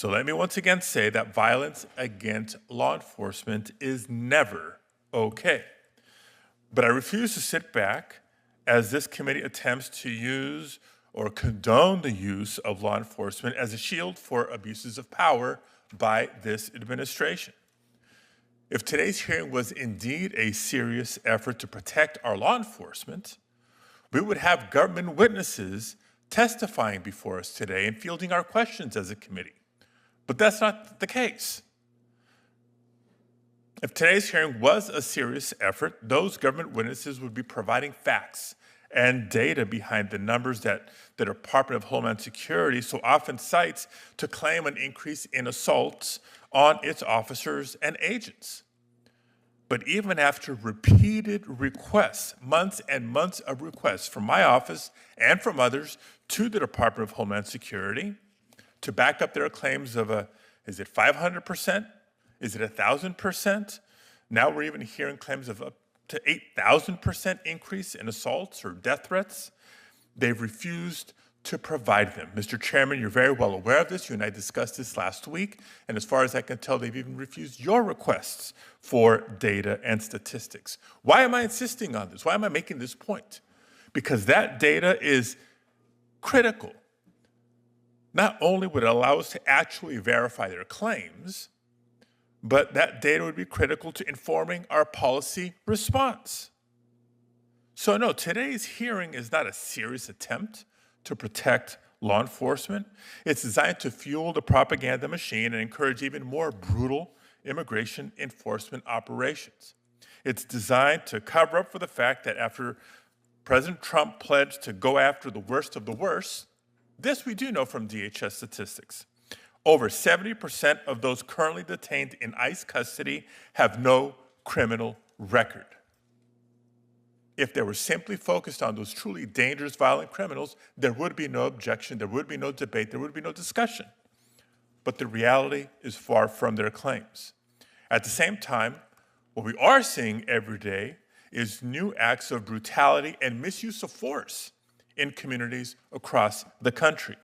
So let me once again say that violence against law enforcement is never okay. But I refuse to sit back as this committee attempts to use or condone the use of law enforcement as a shield for abuses of power by this administration. If today's hearing was indeed a serious effort to protect our law enforcement, we would have government witnesses testifying before us today and fielding our questions as a committee. But that's not the case. If today's hearing was a serious effort, those government witnesses would be providing facts and data behind the numbers that the Department of Homeland Security so often cites to claim an increase in assaults on its officers and agents. But even after repeated requests, months and months of requests from my office and from others to the Department of Homeland Security to back up their claims of is it 500%? Is it 1,000%? Now we're even hearing claims of up to 8,000% increase in assaults or death threats. They've refused to provide them. Mr. Chairman, you're very well aware of this. You and I discussed this last week. And as far as I can tell, they've even refused your requests for data and statistics. Why am I insisting on this? Why am I making this point? Because that data is critical. Not only would it allow us to actually verify their claims, but that data would be critical to informing our policy response. So no, today's hearing is not a serious attempt to protect law enforcement. It's designed to fuel the propaganda machine and encourage even more brutal immigration enforcement operations. It's designed to cover up for the fact that after President Trump pledged to go after the worst of the worst, this we do know from DHS statistics. Over 70% of those currently detained in ICE custody have no criminal record. If they were simply focused on those truly dangerous, violent criminals, there would be no objection, there would be no debate, there would be no discussion. But the reality is far from their claims. At the same time, what we are seeing every day is new acts of brutality and misuse of force in communities across the country.